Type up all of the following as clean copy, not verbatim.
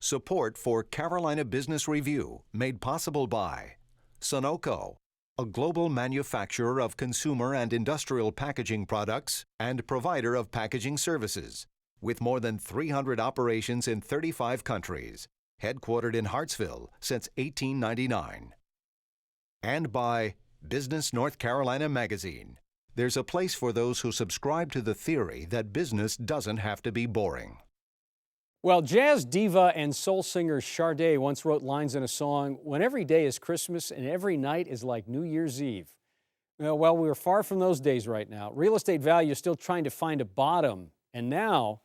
Support for Carolina Business Review made possible by Sunoco, a global manufacturer of consumer and industrial packaging products and provider of packaging services, with more than 300 operations in 35 countries, headquartered in Hartsville since 1899. And by Business North Carolina Magazine. There's a place for those who subscribe to the theory that business doesn't have to be boring. Well, jazz diva and soul singer Sade once wrote lines in a song, "When every day is Christmas and every night is like New Year's Eve." Well, we're far from those days right now. Real estate value is still trying to find a bottom, and now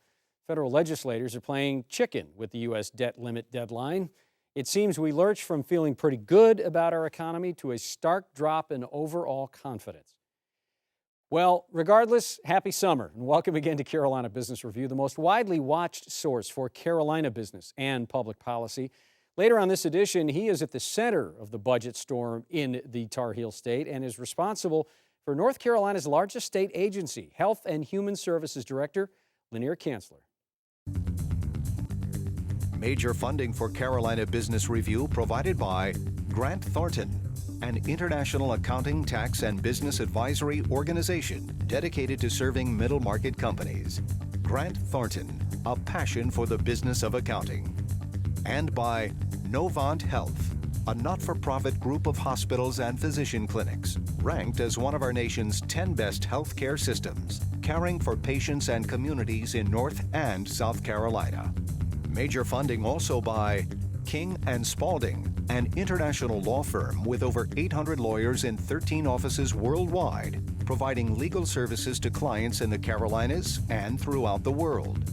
federal legislators are playing chicken with the U.S. debt limit deadline. It seems we lurch from feeling pretty good about our economy to a stark drop in overall confidence. Well, regardless, happy summer, and welcome again to Carolina Business Review, the most widely watched source for Carolina business and public policy. Later on this edition, he is at the center of the budget storm in the Tar Heel State and is responsible for North Carolina's largest state agency, Health and Human Services Director Lanier Cansler. Major funding for Carolina Business Review provided by Grant Thornton, an international accounting, tax, and business advisory organization dedicated to serving middle-market companies. Grant Thornton, a passion for the business of accounting. And by Novant HEALTH, a not-for-profit group of hospitals and physician clinics, ranked as one of our nation's 10 best healthcare systems, caring for patients and communities in North and South Carolina. Major funding also by King & Spalding, an international law firm with over 800 lawyers in 13 offices worldwide, providing legal services to clients in the Carolinas and throughout the world.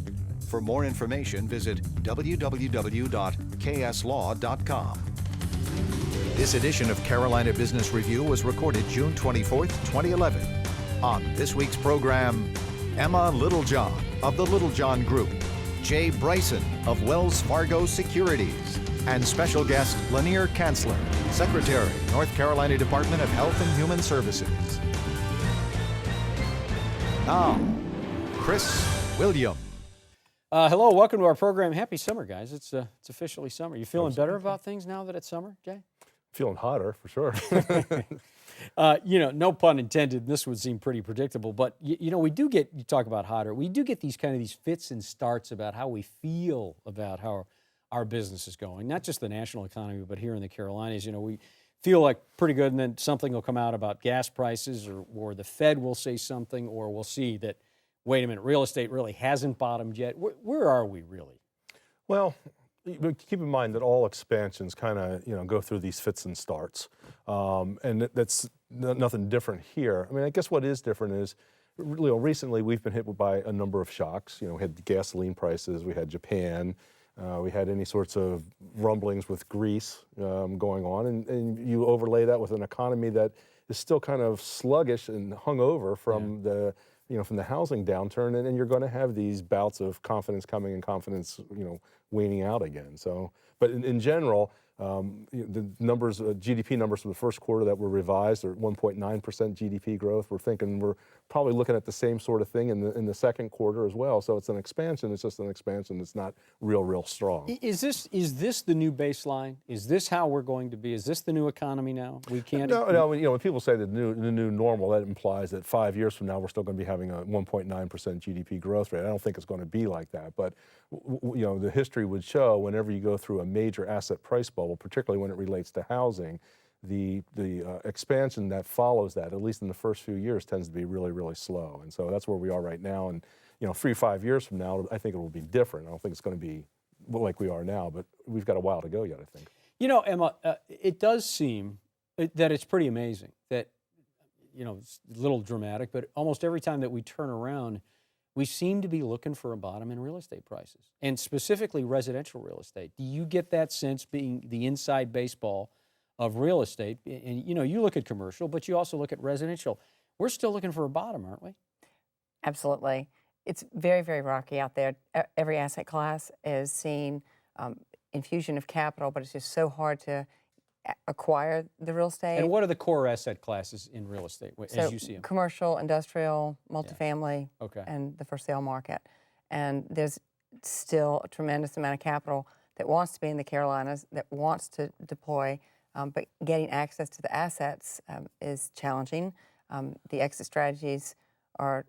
For more information, visit www.kslaw.com. This edition of Carolina Business Review was recorded June 24th, 2011. On this week's program, Emma Littlejohn of the Littlejohn Group, Jay Bryson of Wells Fargo Securities, and special guest Lanier Cansler, Secretary, North Carolina Department of Health and Human Services. Now, Chris William. Hello, welcome to our program. Happy summer, guys. It's officially summer. You feeling better about things now that it's summer, Jay? Feeling hotter, for sure. No pun intended, this would seem pretty predictable, but we do get, you talk about hotter, we do get these fits and starts about how we feel about how our business is going, not just the national economy, but here in the Carolinas. We feel like pretty good, and then something will come out about gas prices, or the Fed will say something, or we'll see that, wait a minute, real estate really hasn't bottomed yet. Where are we really? Well, keep in mind that all expansions go through these fits and starts, and that's nothing different here. I mean, I guess what is different is, recently we've been hit by a number of shocks. We had gasoline prices, we had Japan, we had any sorts of rumblings with Greece going on, and you overlay that with an economy that is still kind of sluggish and hungover from the housing downturn, and you're going to have these bouts of confidence coming and confidence, waning out again. So, but in general, the numbers, GDP numbers for the first quarter that were revised are 1.9% GDP growth. We're thinking we're probably looking at the same sort of thing in the second quarter as well. So it's an expansion. It's just an expansion. It's not real strong. Is this the new baseline? Is this how we're going to be? Is this the new economy now? We can't. No. When people say the new normal, that implies that 5 years from now we're still going to be having a 1.9% GDP growth rate. I don't think it's going to be like that. But the history would show whenever you go through a major asset price bubble, particularly when it relates to housing, the expansion that follows that, at least in the first few years, tends to be really slow. And so that's where we are right now. And 3-5 years from now, I think it will be different. I don't think it's going to be like we are now, but we've got a while to go yet, I think. Emma, it does seem that it's pretty amazing that, it's a little dramatic, but almost every time that we turn around, we seem to be looking for a bottom in real estate prices, and specifically residential real estate. Do you get that sense, being the inside baseball of real estate? And, you look at commercial, but you also look at residential. We're still looking for a bottom, aren't we? Absolutely. It's very rocky out there. Every asset class is seeing infusion of capital, but it's just so hard to acquire the real estate. And what are the core asset classes in real estate as you see them? Commercial, industrial, multifamily, Okay. and the for sale market. And there's still a tremendous amount of capital that wants to be in the Carolinas, that wants to deploy, but getting access to the assets is challenging. The exit strategies are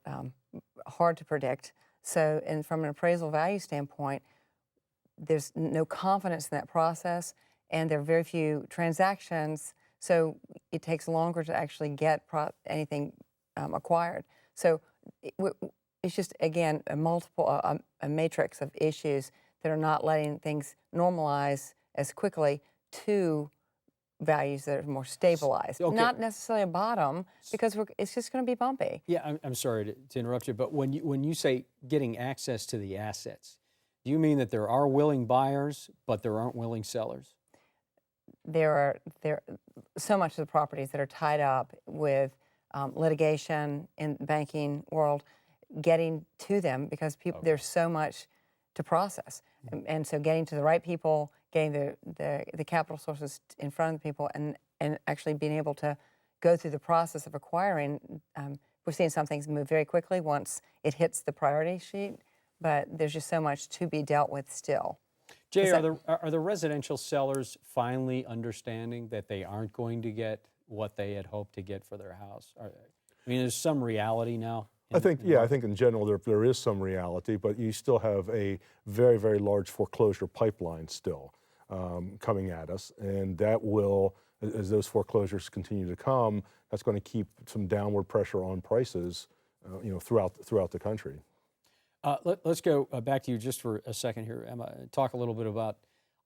hard to predict. So, and from an appraisal value standpoint, there's no confidence in that process, and there are very few transactions, so it takes longer to actually get anything acquired. So it's just, again, a matrix of issues that are not letting things normalize as quickly to values that are more stabilized. Okay. Not necessarily a bottom, because it's just going to be bumpy. Yeah, I'm sorry to interrupt you, but when you say getting access to the assets, do you mean that there are willing buyers, but there aren't willing sellers? There are so much of the properties that are tied up with litigation in the banking world, getting to them because there's so much to process, and so getting to the right people, getting the capital sources in front of the people, and actually being able to go through the process of acquiring. We're seeing some things move very quickly once it hits the priority sheet, but there's just so much to be dealt with still. Jay, are the residential sellers finally understanding that they aren't going to get what they had hoped to get for their house? I mean, there's some reality now. I think in general there is some reality, but you still have a very, very large foreclosure pipeline still coming at us, and that will, as those foreclosures continue to come, that's going to keep some downward pressure on prices, throughout the country. Let's go back to you just for a second here, Emma. Talk a little bit about,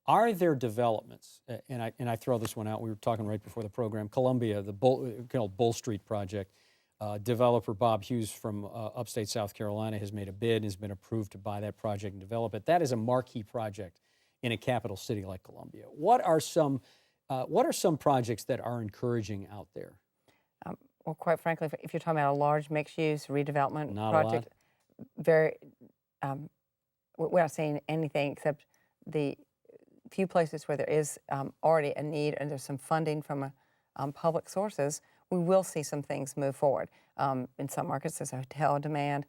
are there developments, and I throw this one out, we were talking right before the program, Columbia, the Bull Street project, developer Bob Hughes from upstate South Carolina has made a bid and has been approved to buy that project and develop it. That is a marquee project in a capital city like Columbia. What are some projects that are encouraging out there? Well, quite frankly, if you're talking about a large mixed-use redevelopment Not project, we're not seeing anything except the few places where there is already a need and there's some funding from public sources. We will see some things move forward. In some markets, there's a hotel demand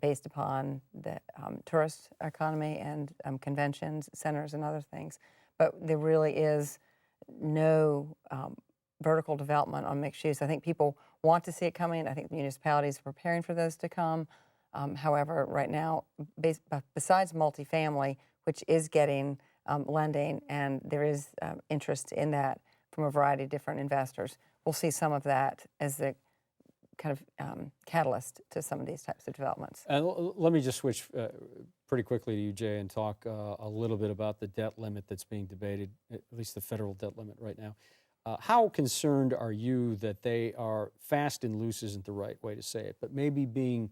based upon the tourist economy and conventions centers and other things. But there really is no vertical development on mixed use. I think people want to see it coming. I think the municipalities are preparing for those to come. However, right now, besides multifamily, which is getting lending, and there is interest in that from a variety of different investors, we'll see some of that as the kind of catalyst to some of these types of developments. Let me just switch pretty quickly to you, Jay, and talk a little bit about the debt limit that's being debated, at least the federal debt limit right now. How concerned are you that they are, fast and loose isn't the right way to say it, but maybe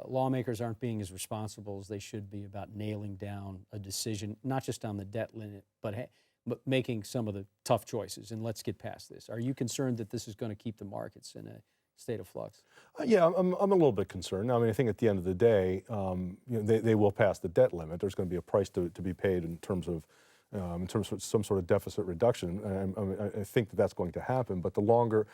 lawmakers aren't being as responsible as they should be about nailing down a decision, not just on the debt limit, but making some of the tough choices, and let's get past this. Are you concerned that this is going to keep the markets in a state of flux? Yeah, I'm a little bit concerned. I mean, I think at the end of the day, they will pass the debt limit. There's going to be a price to be paid in terms of some sort of deficit reduction. I think that's going to happen. But the longer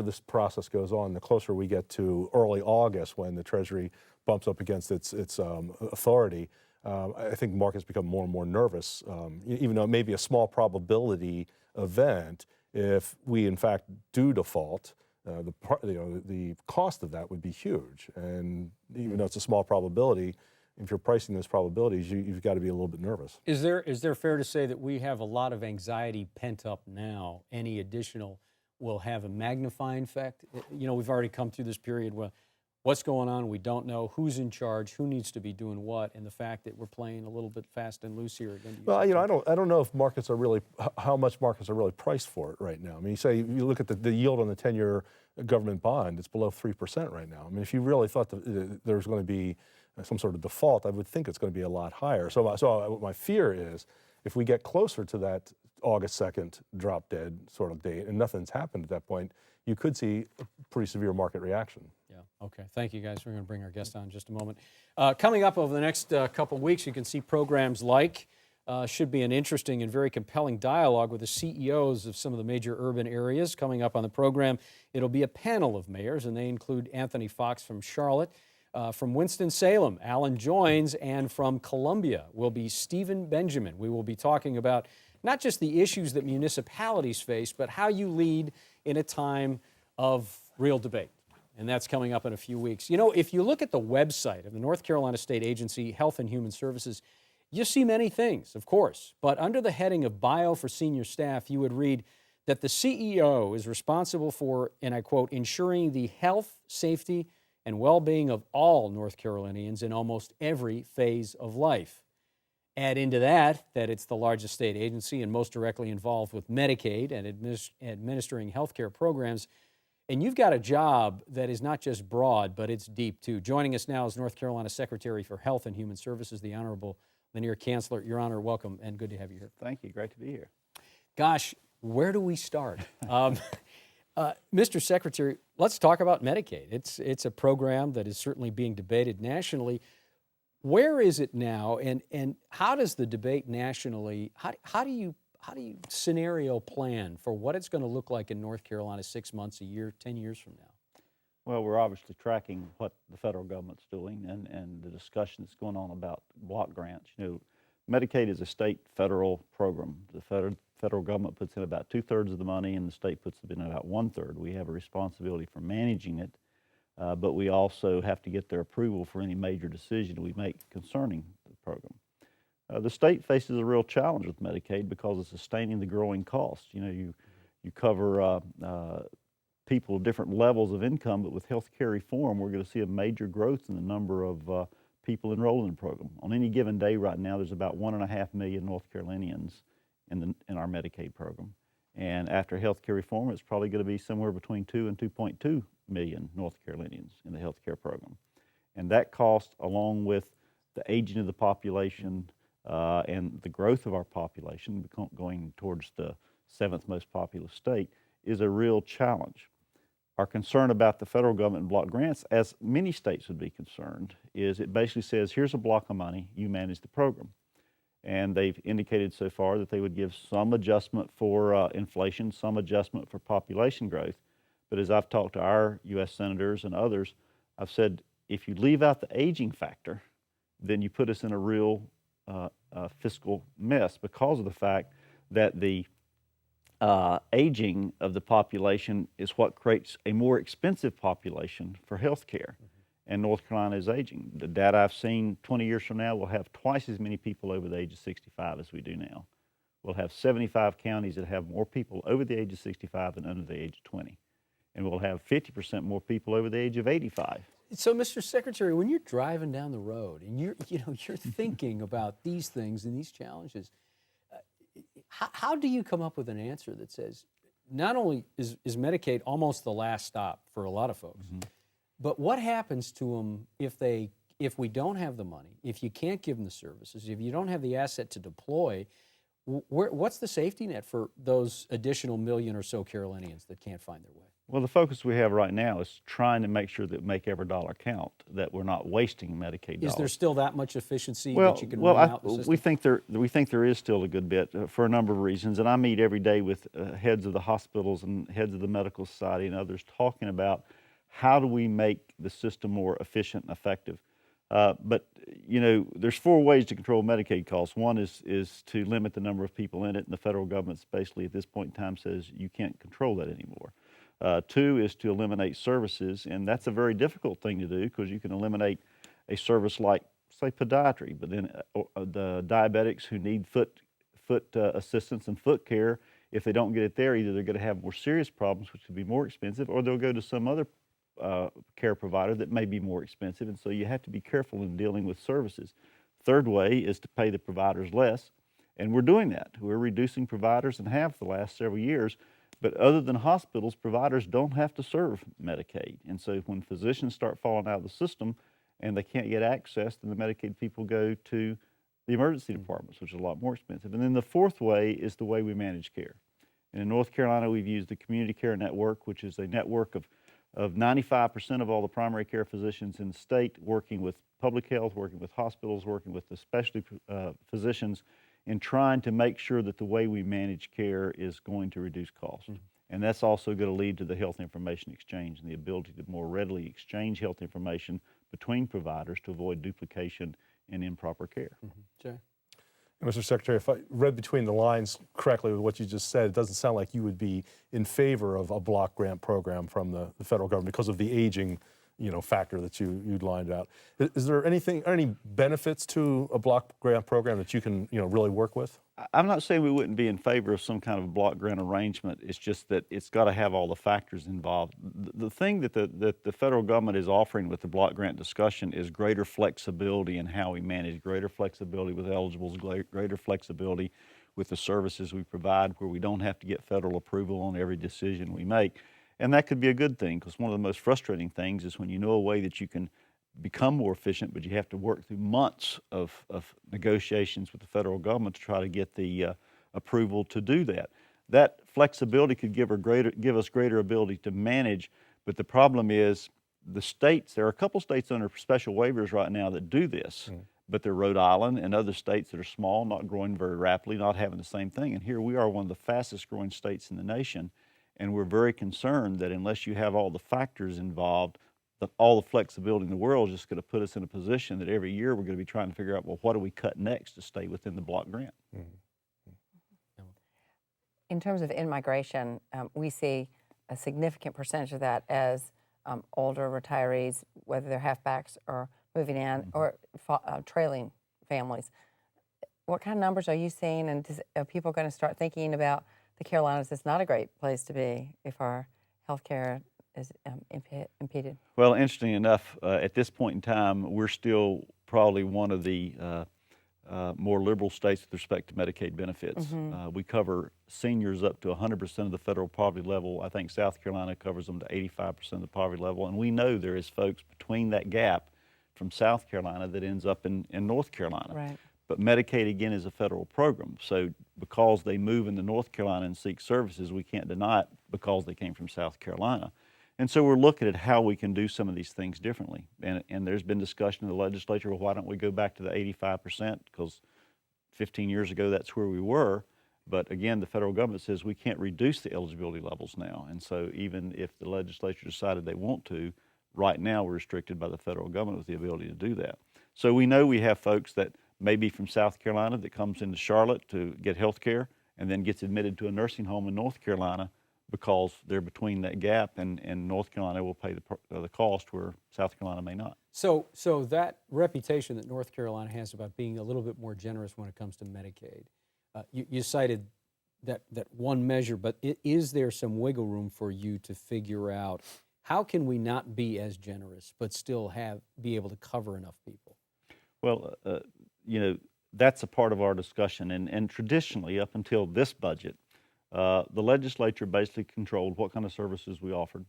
this process goes on, the closer we get to early August, when the Treasury bumps up against its authority. I think markets become more and more nervous, even though it may be a small probability event. If we in fact do default, the cost of that would be huge. And even though it's a small probability, if you're pricing those probabilities, you've got to be a little bit nervous. Is there fair to say that we have a lot of anxiety pent up now? Any additional will have a magnifying effect? We've already come through this period where what's going on, we don't know who's in charge, who needs to be doing what, and the fact that we're playing a little bit fast and loose here again. Well, I don't know if markets are really, how much markets are really priced for it right now. I mean, you look at the yield on the 10-year government bond, it's below 3% right now. I mean, if you really thought that there's going to be some sort of default, I would think it's going to be a lot higher. So my fear is, if we get closer to that August 2nd drop dead sort of date and nothing's happened at that point, you could see a pretty severe market reaction. Yeah, okay. Thank you, guys. We're going to bring our guest on in just a moment. Coming up over the next couple weeks, you can see programs like, should be an interesting and very compelling dialogue with the CEOs of some of the major urban areas. Coming up on the program, it'll be a panel of mayors, and they include Anthony Fox from Charlotte, From Winston-Salem, Alan joins, and from Columbia will be Stephen Benjamin. We will be talking about not just the issues that municipalities face, but how you lead in a time of real debate. And that's coming up in a few weeks. You know, if you look at the website of the North Carolina State Agency, Health and Human Services, you see many things, of course. But under the heading of Bio for Senior Staff, you would read that the CEO is responsible for, and I quote, ensuring the health, safety, and well-being of all North Carolinians in almost every phase of life. Add into that it's the largest state agency and most directly involved with Medicaid and administering health care programs, and you've got a job that is not just broad, but it's deep, too. Joining us now is North Carolina Secretary for Health and Human Services, the Honorable Lanier Cansler. Your Honor, welcome, and good to have you here. Thank you. Great to be here. Gosh, where do we start? Mr. Secretary, let's talk about Medicaid. It's a program that is certainly being debated nationally. Where is it now, and how does the debate nationally, how do you scenario plan for what it's going to look like in North Carolina 6 months, a year, 10 years from now? Well, we're obviously tracking what the federal government's doing and the discussion that's going on about block grants. You know, Medicaid is a state federal program. The federal government puts in about 2/3 of the money, and the state puts in about 1/3. We have a responsibility for managing it, but we also have to get their approval for any major decision we make concerning the program. The state faces a real challenge with Medicaid because of sustaining the growing costs. You know, you cover people of different levels of income, but with health care reform, we're going to see a major growth in the number of people enrolled in the program. On any given day right now, there's about 1.5 million North Carolinians in our Medicaid program. And after health care reform, it's probably going to be somewhere between 2 and 2.2 million North Carolinians in the health care program. And that cost, along with the aging of the population and the growth of our population, going towards the 7th most populous state, is a real challenge. Our concern about the federal government and block grants, as many states would be concerned, is it basically says, here's a block of money, you manage the program. And they've indicated so far that they would give some adjustment for inflation, some adjustment for population growth. But as I've talked to our U.S. senators and others, I've said, if you leave out the aging factor, then you put us in a real fiscal mess because of the fact that the aging of the population is what creates a more expensive population for health care. And North Carolina is aging. The data I've seen 20 years from now, we'll have twice as many people over the age of 65 as we do now. We'll have 75 counties that have more people over the age of 65 than under the age of 20. And we'll have 50% more people over the age of 85. So, Mr. Secretary, when you're driving down the road and you're thinking about these things and these challenges, how do you come up with an answer that says, not only is Medicaid almost the last stop for a lot of folks, but what happens to them if we don't have the money, if you can't give them the services, if you don't have the asset to deploy? What's the safety net for those additional million or so Carolinians that can't find their way? Well, the focus we have right now is trying to make sure that make every dollar count, that we're not wasting Medicaid dollars. Is there still that much efficiency that you can run out the system? We think there is still a good bit for a number of reasons, and I meet every day with heads of the hospitals and heads of the medical society and others talking about how do we make the system more efficient and effective. But you know, there's 4 ways to control Medicaid costs. One is to limit the number of people in it, and the federal government's basically at this point in time says you can't control that anymore. 2 is to eliminate services, and that's a very difficult thing to do because you can eliminate a service like, say, podiatry, but then the diabetics who need foot assistance and foot care, if they don't get it there, either they're going to have more serious problems, which would be more expensive, or they'll go to some other care provider that may be more expensive, and so you have to be careful in dealing with services. 3rd way is to pay the providers less, and we're doing that. We're reducing providers and have for the last several years. But other than hospitals, providers don't have to serve Medicaid. And so when physicians start falling out of the system and they can't get access, then the Medicaid people go to the emergency departments, which is a lot more expensive. And then the 4th way is the way we manage care. And in North Carolina, we've used the Community Care Network, which is a network of 95% of all the primary care physicians in the state, working with public health, working with hospitals, working with the specialty physicians, in trying to make sure that the way we manage care is going to reduce costs. And that's also going to lead to the health information exchange and the ability to more readily exchange health information between providers to avoid duplication and improper care. Jay? Mr. Secretary, if I read between the lines correctly with what you just said, it doesn't sound like you would be in favor of a block grant program from the federal government because of the aging, factor that you'd lined out. Is there any benefits to a block grant program that you can, really work with? I'm not saying we wouldn't be in favor of some kind of block grant arrangement. It's just that it's got to have all the factors involved. The thing that the federal government is offering with the block grant discussion is greater flexibility in how we manage, greater flexibility with eligibles, greater flexibility with the services we provide, where we don't have to get federal approval on every decision we make. And that could be a good thing, because one of the most frustrating things is when you know a way that you can become more efficient, but you have to work through months of negotiations with the federal government to try to get the approval to do that. That flexibility could give us greater ability to manage, but the problem is the states, there are a couple states under special waivers right now that do this, but they're Rhode Island and other states that are small, not growing very rapidly, not having the same thing. And here we are, one of the fastest growing states in the nation, and we're very concerned that unless you have all the factors involved, all the flexibility in the world is just going to put us in a position that every year we're going to be trying to figure out, well, what do we cut next to stay within the block grant? In terms of in-migration, we see a significant percentage of that as older retirees, whether they're halfbacks or moving in, or trailing families. What kind of numbers are you seeing, and are people going to start thinking about the Carolinas as not a great place to be if our health care is impeded? Well, interesting enough, at this point in time, we're still probably one of the more liberal states with respect to Medicaid benefits. We cover seniors up to 100% of the federal poverty level. I think South Carolina covers them to 85% of the poverty level. And we know there is folks between that gap from South Carolina that ends up in North Carolina. Right. But Medicaid, again, is a federal program. So because they move into North Carolina and seek services, we can't deny it because they came from South Carolina. And so we're looking at how we can do some of these things differently. And there's been discussion in the legislature, well, why don't we go back to the 85%? Because 15 years ago, that's where we were. But again, the federal government says we can't reduce the eligibility levels now. And so even if the legislature decided they want to, right now we're restricted by the federal government with the ability to do that. So we know we have folks that may be from South Carolina that comes into Charlotte to get health care and then gets admitted to a nursing home in North Carolina because they're between that gap, and North Carolina will pay the cost where South Carolina may not. So that reputation that North Carolina has about being a little bit more generous when it comes to Medicaid, you cited that one measure, but is there some wiggle room for you to figure out how can we not be as generous but still be able to cover enough people? Well, that's a part of our discussion, and traditionally, up until this budget, the legislature basically controlled what kind of services we offered.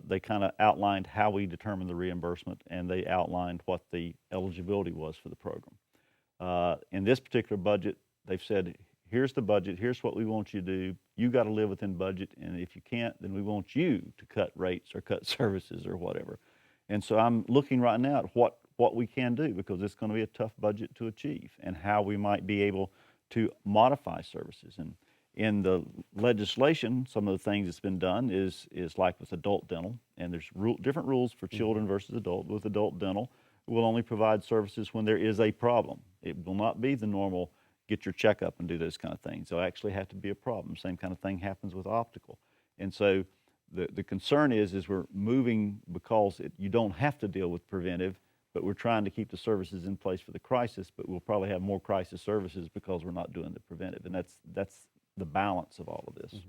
They kind of outlined how we determined the reimbursement, and they outlined what the eligibility was for the program. In this particular budget, they've said, here's the budget, here's what we want you to do. You got to live within budget, and if you can't, then we want you to cut rates or cut services or whatever. And so I'm looking right now at what we can do, because it's going to be a tough budget to achieve, and how we might be able to modify services. And in the legislation, some of the things that's been done is like with adult dental, and there's different rules for children versus adult. With adult dental, we'll only provide services when there is a problem. It will not be the normal get your checkup and do those kind of things. There'll actually have to be a problem. Same kind of thing happens with optical. And so the concern is we're moving because you don't have to deal with preventive, but we're trying to keep the services in place for the crisis, but we'll probably have more crisis services because we're not doing the preventive. And that's the balance of all of this.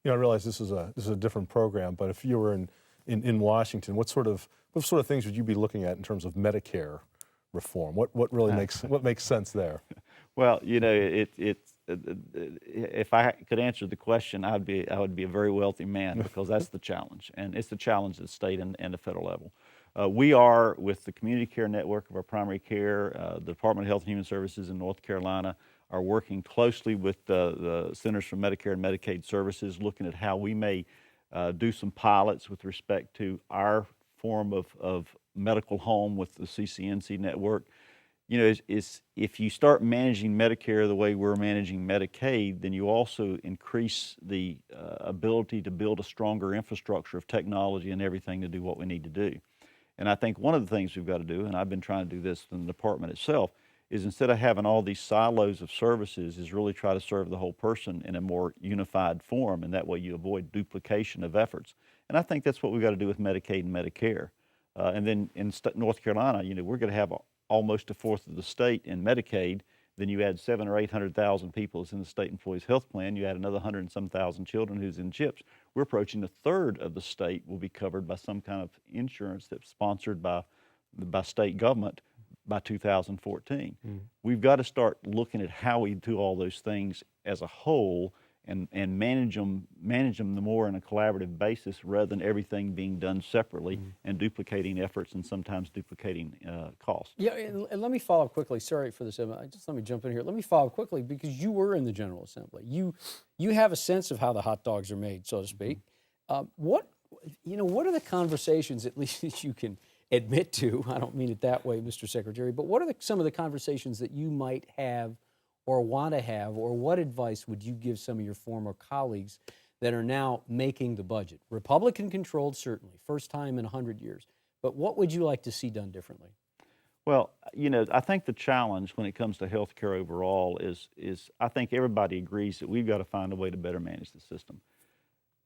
I realize this is a different program, but if you were in Washington, what sort of things would you be looking at in terms of Medicare reform? What really makes sense there? Well, if I could answer the question, I would be a very wealthy man, because that's the challenge, and it's the challenge at the state and the federal level. We are, with the community care network of our primary care, the Department of Health and Human Services in North Carolina, are working closely with the Centers for Medicare and Medicaid Services, looking at how we may do some pilots with respect to our form of medical home with the CCNC network. If you start managing Medicare the way we're managing Medicaid, then you also increase the ability to build a stronger infrastructure of technology and everything to do what we need to do. And I think one of the things we've got to do, and I've been trying to do this in the department itself, is instead of having all these silos of services, is really try to serve the whole person in a more unified form, and that way you avoid duplication of efforts. And I think that's what we've got to do with Medicaid and Medicare. And then in North Carolina, we're going to have almost a fourth of the state in Medicaid. Then you add 700,000 or 800,000 people that's in the state employees health plan. You add another 100 and some thousand children who's in CHIPS. We're approaching a third of the state will be covered by some kind of insurance that's sponsored by state government by 2014. We've got to start looking at how we do all those things as a whole and manage them more on a collaborative basis rather than everything being done separately and duplicating efforts and sometimes duplicating costs. Yeah, and let me follow up quickly. Sorry for this, Emma. Just let me jump in here. Let me follow up quickly because you were in the General Assembly. You have a sense of how the hot dogs are made, so to speak. What are the conversations, at least that you can admit to? I don't mean it that way, Mr. Secretary, but what are some of the conversations that you might have or want to have, or what advice would you give some of your former colleagues that are now making the budget? Republican-controlled, certainly, first time in 100 years. But what would you like to see done differently? Well, I think the challenge when it comes to health care overall is I think everybody agrees that we've got to find a way to better manage the system.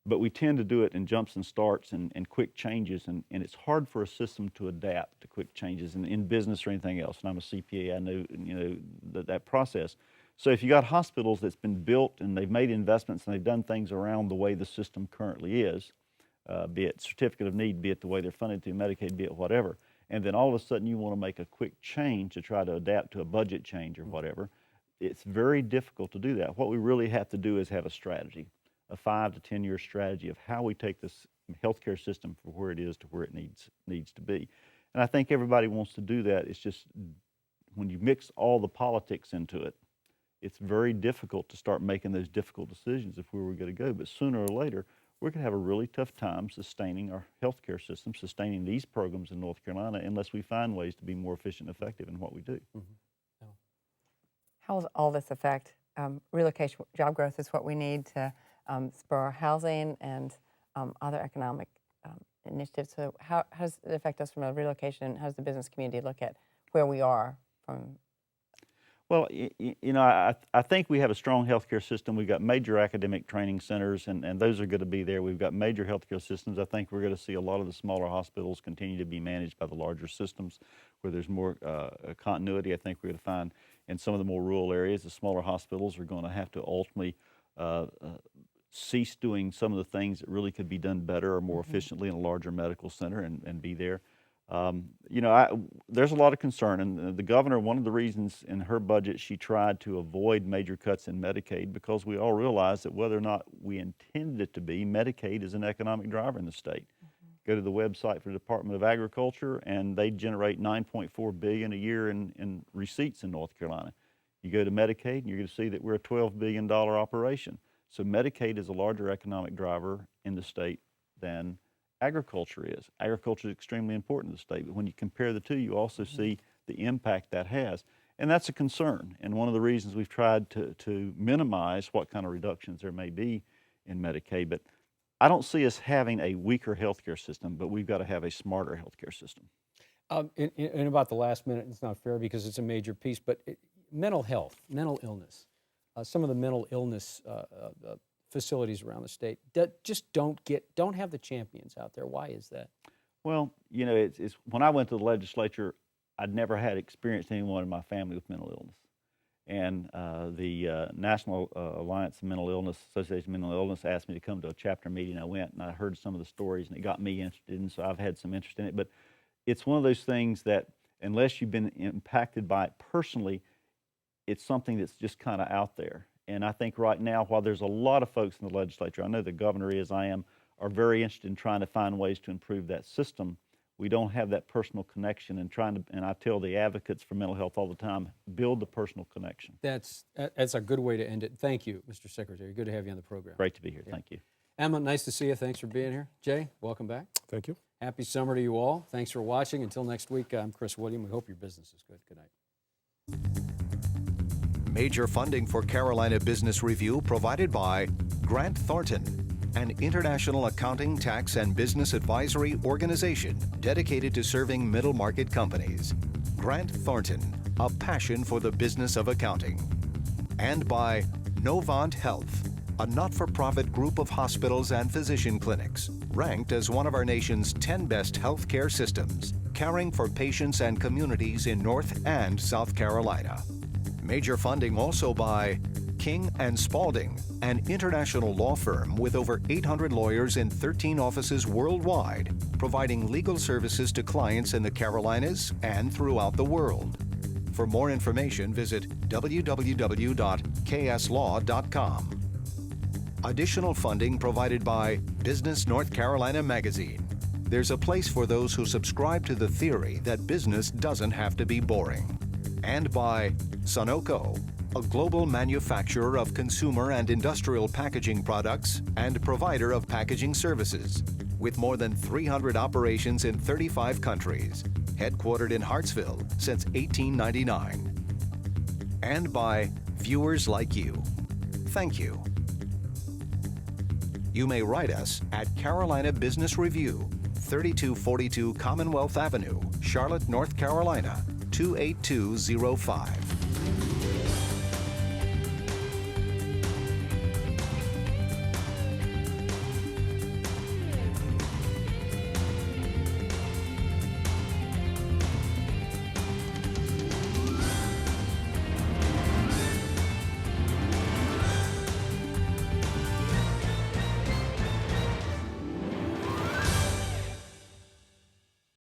But we tend to do it in jumps and starts and quick changes, and it's hard for a system to adapt to quick changes in business or anything else. And I'm a CPA, I know that process. So if you got hospitals that's been built and they've made investments and they've done things around the way the system currently is, be it certificate of need, be it the way they're funded through Medicaid, be it whatever, and then all of a sudden you want to make a quick change to try to adapt to a budget change or whatever, it's very difficult to do that. What we really have to do is have a strategy, a 5 to 10 year strategy of how we take this healthcare system from where it is to where it needs to be. And I think everybody wants to do that. It's just when you mix all the politics into it, it's very difficult to start making those difficult decisions of where we're going to go. But sooner or later, we're going to have a really tough time sustaining our healthcare system, sustaining these programs in North Carolina, unless we find ways to be more efficient and effective in what we do. How does all this affect relocation? Job growth is what we need to spur our housing and other economic initiatives. So how does it affect us from a relocation? How does the business community look at where we are from? Well, I think we have a strong healthcare system. We've got major academic training centers, and those are going to be there. We've got major healthcare systems. I think we're going to see a lot of the smaller hospitals continue to be managed by the larger systems where there's more continuity. I think we're going to find in some of the more rural areas, the smaller hospitals are going to have to ultimately cease doing some of the things that really could be done better or more efficiently in a larger medical center and be there. There's a lot of concern, and the governor, one of the reasons in her budget she tried to avoid major cuts in Medicaid, because we all realize that whether or not we intended it to be, Medicaid is an economic driver in the state. Go to the website for the Department of Agriculture, and they generate $9.4 billion a year in receipts in North Carolina. You go to Medicaid, and you're going to see that we're a $12 billion operation. So Medicaid is a larger economic driver in the state than agriculture is. Agriculture is extremely important to the state, but when you compare the two, you also see the impact that has. And that's a concern. And one of the reasons we've tried to minimize what kind of reductions there may be in Medicaid. But I don't see us having a weaker healthcare system, but we've got to have a smarter healthcare system. In about the last minute, it's not fair because it's a major piece, but mental health, mental illness, some of the mental illness facilities around the state that just don't have the champions out there. Why is that? Well, it's when I went to the legislature, I'd never had experienced anyone in my family with mental illness. And the National Alliance of Mental Illness, Association of Mental Illness asked me to come to a chapter meeting. I went and I heard some of the stories and it got me interested, and so I've had some interest in it. But it's one of those things that unless you've been impacted by it personally, it's something that's just kind of out there. And I think right now, while there's a lot of folks in the legislature, I know the governor is, I am, are very interested in trying to find ways to improve that system. We don't have that personal connection and I tell the advocates for mental health all the time, build the personal connection. That's a good way to end it. Thank you, Mr. Secretary. Good to have you on the program. Great to be here. Yeah. Thank you. Emma, nice to see you. Thanks for being here. Jay, welcome back. Thank you. Happy summer to you all. Thanks for watching. Until next week, I'm Chris William. We hope your business is good. Good night. Major funding for Carolina Business Review provided by Grant Thornton an international accounting, tax, and business advisory organization dedicated to serving middle market companies. Grant Thornton, a passion for the business of accounting. And by Novant HEALTH, a not-for-profit group of hospitals and physician clinics, ranked as one of our nation's 10 best healthcare systems, caring for patients and communities in North and South Carolina. Major funding also by King & Spalding, an international law firm with over 800 lawyers in 13 offices worldwide, providing legal services to clients in the Carolinas and throughout the world. For more information, visit www.kslaw.com. Additional funding provided by Business North Carolina Magazine. There's a place for those who subscribe to the theory that business doesn't have to be boring. And by Sunoco, a global manufacturer of consumer and industrial packaging products and provider of packaging services, with more than 300 operations in 35 countries, headquartered in Hartsville since 1899. And by viewers like you. Thank you. You may write us at Carolina Business Review, 3242 Commonwealth Avenue, Charlotte, North Carolina, 28205.